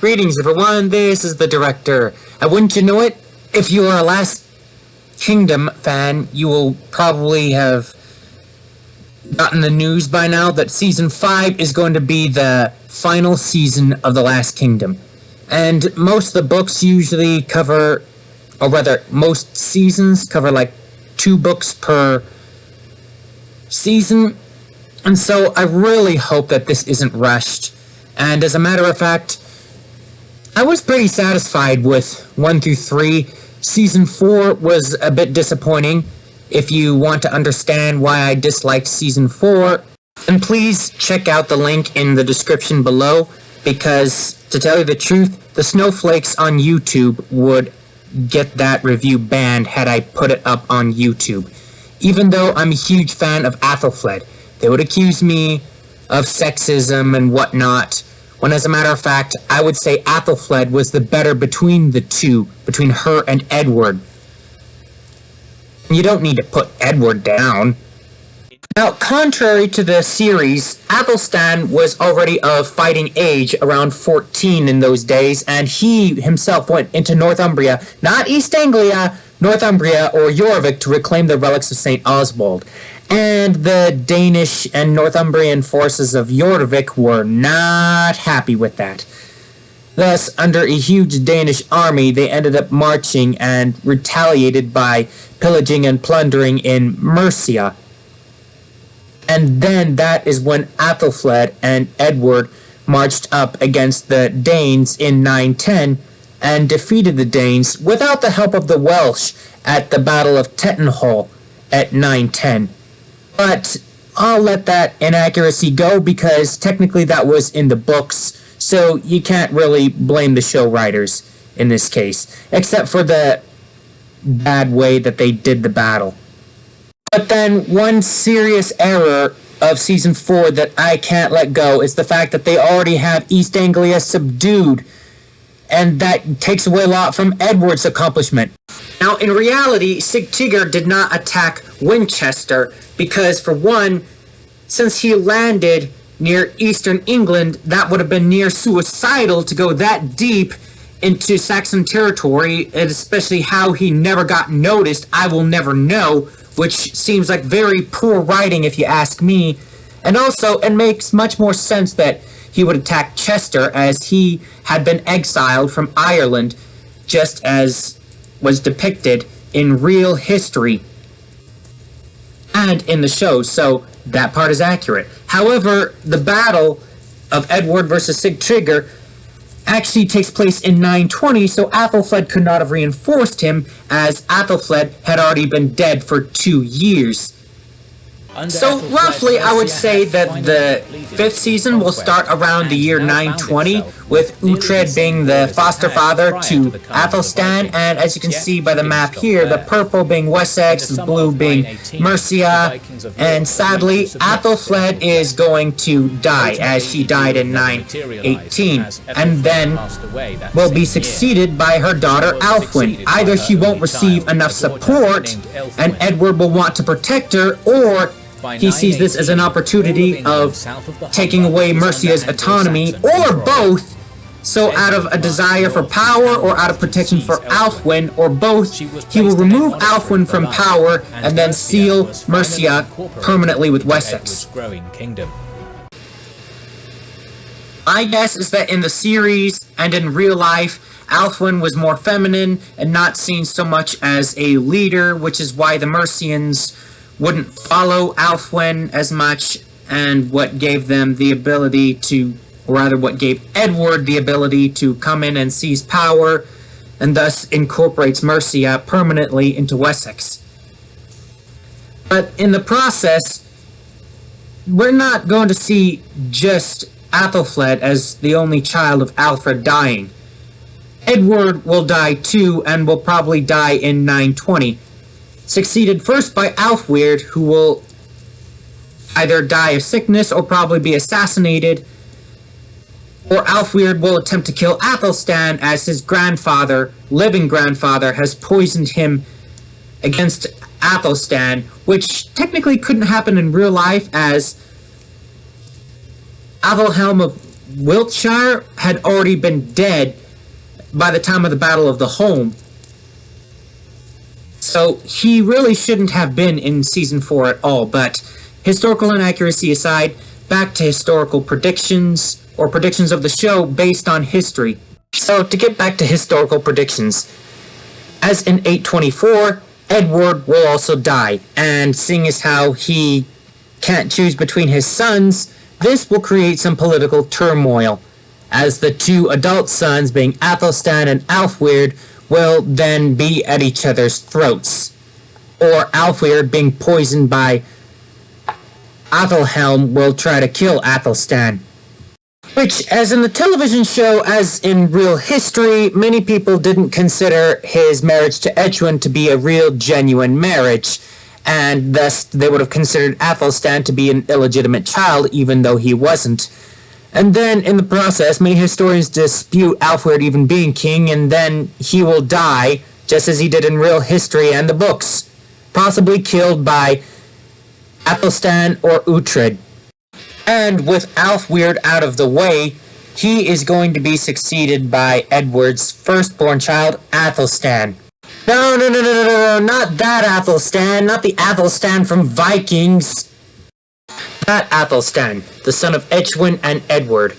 Greetings everyone, this is the director. And wouldn't you know it, if you are a Last Kingdom fan, you will probably have gotten the news by now that Season 5 is going to be the final season of The Last Kingdom. And most of the books usually cover, or rather, most seasons cover like 2 books per season. And so I really hope that this isn't rushed. And as a matter of fact, I was pretty satisfied with 1 through 3. Season 4 was a bit disappointing. If you want to understand why I disliked Season 4, then please check out the link in the description below, because, to tell you the truth, the snowflakes on YouTube would get that review banned had I put it up on YouTube. Even though I'm a huge fan of Alfred, they would accuse me of sexism and whatnot, when as a matter of fact, I would say Alfred was the better between the two, between her and Edward. You don't need to put Edward down. Now, contrary to the series, Athelstan was already of fighting age, around 14 in those days, and he himself went into Northumbria, not East Anglia, Northumbria or Jorvik, to reclaim the relics of St. Oswald. And the Danish and Northumbrian forces of Jorvik were not happy with that. Thus, under a huge Danish army, they ended up marching and retaliated by pillaging and plundering in Mercia. And then that is when Athelflaed and Edward marched up against the Danes in 910 and defeated the Danes without the help of the Welsh at the Battle of Tettenhall at 910. But I'll let that inaccuracy go because technically that was in the books, so you can't really blame the show writers in this case, except for the bad way that they did the battle. But then one serious error of Season 4 that I can't let go is the fact that they already have East Anglia subdued, and that takes away a lot from Edward's accomplishment. Now, in reality, Sigtryggr did not attack Winchester because, for one, since he landed near eastern England, that would have been near suicidal to go that deep into Saxon territory, and especially how he never got noticed, I will never know, which seems like very poor writing if you ask me. And also, it makes much more sense that he would attack Chester, as he had been exiled from Ireland, just as was depicted in real history and in the show, so that part is accurate. However, the battle of Edward versus Sigtryggr actually takes place in 920, so Athelflaed could not have reinforced him, as Athelflaed had already been dead for 2 years. So roughly I would say that the 5th season will start around the year 920, with Uhtred being the foster father to Athelstan, and as you can see by the map here, the purple being Wessex, the blue being Mercia, and sadly Athelflaed is going to die, as she died in 918, and then will be succeeded by her daughter Alfwin. Either she won't receive enough support, and Edward will want to protect her, or he sees this as an opportunity of taking away Mercia's autonomy, or both. So out of a desire for power or out of protection for Alfwin, or both, he will remove Alfwin from power and then seal Mercia permanently with Wessex. My guess is that in the series and in real life, Alfwin was more feminine and not seen so much as a leader, which is why the Mercians wouldn't follow Alfwin as much, and what gave them the ability to, or rather what gave Edward the ability to come in and seize power, and thus incorporates Mercia permanently into Wessex. But in the process, we're not going to see just Athelflaed as the only child of Alfred dying. Edward will die too, and will probably die in 920. Succeeded first by Alfweard, who will either die of sickness or probably be assassinated, or Alfweard will attempt to kill Athelstan, as his grandfather, living grandfather, has poisoned him against Athelstan, which technically couldn't happen in real life, as Athelhelm of Wiltshire had already been dead by the time of the Battle of the Holm. So he really shouldn't have been in season 4 at all, but historical inaccuracy aside, back to historical predictions, or predictions of the show based on history. So to get back to historical predictions, as in 824, Edward will also die, and seeing as how he can't choose between his sons, this will create some political turmoil, as the two adult sons, being Athelstan and Alfred, will then be at each other's throats, or Alfred, being poisoned by Athelhelm, will try to kill Athelstan. Which, as in the television show, as in real history, many people didn't consider his marriage to Edwin to be a real, genuine marriage, and thus they would have considered Athelstan to be an illegitimate child, even though he wasn't. And then, in the process, many historians dispute Alfred even being king, and then he will die, just as he did in real history and the books, possibly killed by Athelstan or Uhtred. And with Alfred out of the way, he is going to be succeeded by Edward's firstborn child, Athelstan. No, not that Athelstan, not the Athelstan from Vikings. That Athelstan, the son of Edwin and Edward.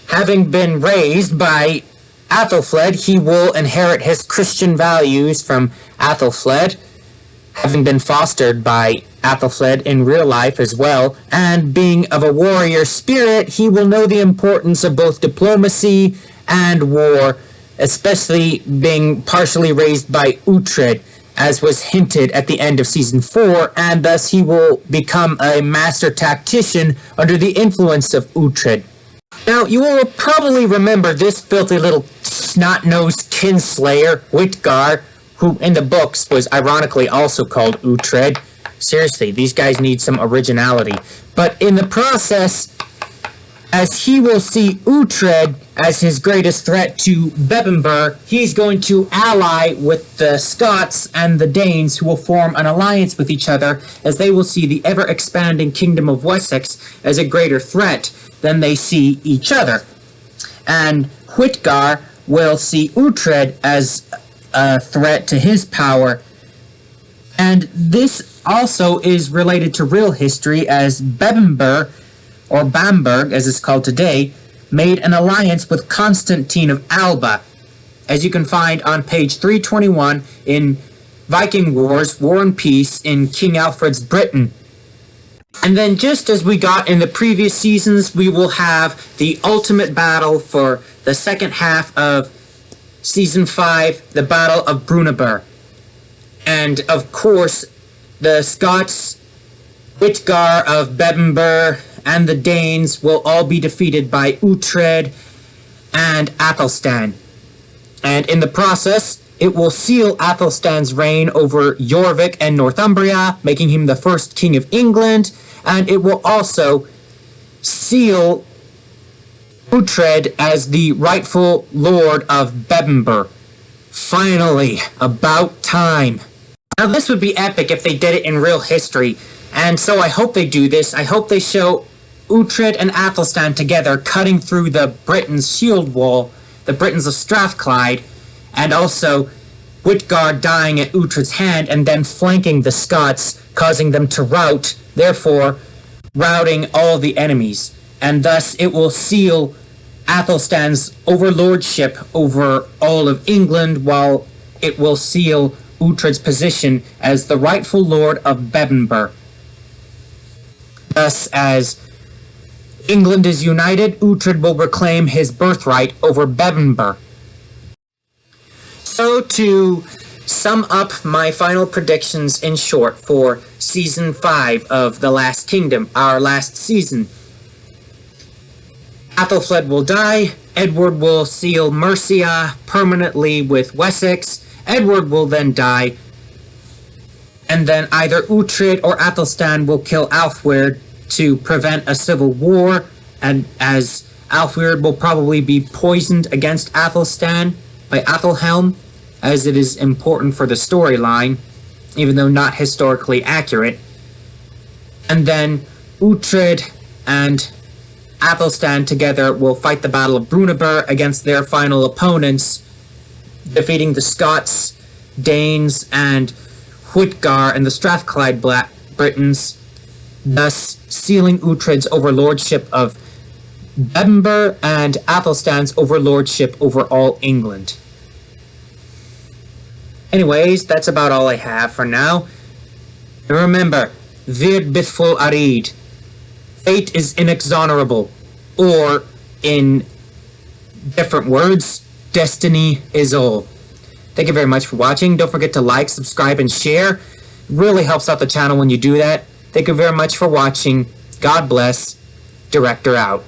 Having been raised by Athelflaed, he will inherit his Christian values from Athelflaed, having been fostered by Athelflaed in real life as well, and being of a warrior spirit, he will know the importance of both diplomacy and war, especially being partially raised by Uhtred, as was hinted at the end of Season 4, and thus he will become a master tactician under the influence of Uhtred. Now, you will probably remember this filthy little snot-nosed kinslayer, Witgar, who in the books was ironically also called Uhtred. Seriously, these guys need some originality. But in the process, as he will see Uhtred as his greatest threat to Bebbanburg, he's going to ally with the Scots and the Danes, who will form an alliance with each other, as they will see the ever-expanding kingdom of Wessex as a greater threat than they see each other. And Witgar will see Uhtred as a threat to his power. And this also is related to real history, as Bebbanburg, or Bamberg as it's called today, made an alliance with Constantine of Alba, as you can find on page 321 in Viking Wars, War and Peace in King Alfred's Britain. And then, just as we got in the previous seasons, we will have the ultimate battle for the second half of Season 5, the Battle of Brunanburh. And, of course, the Scots, Witgar of Bebbanburg, and the Danes will all be defeated by Uhtred and Athelstan. And in the process, it will seal Athelstan's reign over Jorvik and Northumbria, making him the first king of England, and it will also seal Uhtred as the rightful lord of Bebbanburg. Finally, about time. Now this would be epic if they did it in real history, and so I hope they do this. I hope they show Uhtred and Athelstan together cutting through the Britons' shield wall, the Britons of Strathclyde, and also Witgar dying at Uhtred's hand and then flanking the Scots, causing them to rout, therefore routing all the enemies. And thus it will seal Athelstan's overlordship over all of England, while it will seal Uhtred's position as the rightful lord of Bebbanburg. Thus, as England is united, Uhtred will reclaim his birthright over Bebbanburg. So, to sum up my final predictions in short for Season 5 of The Last Kingdom, our last season. Athelflaed will die, Edward will seal Mercia permanently with Wessex, Edward will then die, and then either Uhtred or Athelstan will kill Alfred to prevent a civil war, and as Alfred will probably be poisoned against Athelstan by Athelhelm, as it is important for the storyline, even though not historically accurate. And then Uhtred and Athelstan together will fight the Battle of Brunanburh against their final opponents, defeating the Scots, Danes, and Whytgar and the Strathclyde Britons, thus sealing Uhtred's overlordship of Bebbanburg and Athelstan's overlordship over all England. Anyways, that's about all I have for now. And remember, Vir Bithful Arid. Fate is inexorable. Or, in different words, destiny is all. Thank you very much for watching. Don't forget to like, subscribe, and share. It really helps out the channel when you do that. Thank you very much for watching. God bless. Director out.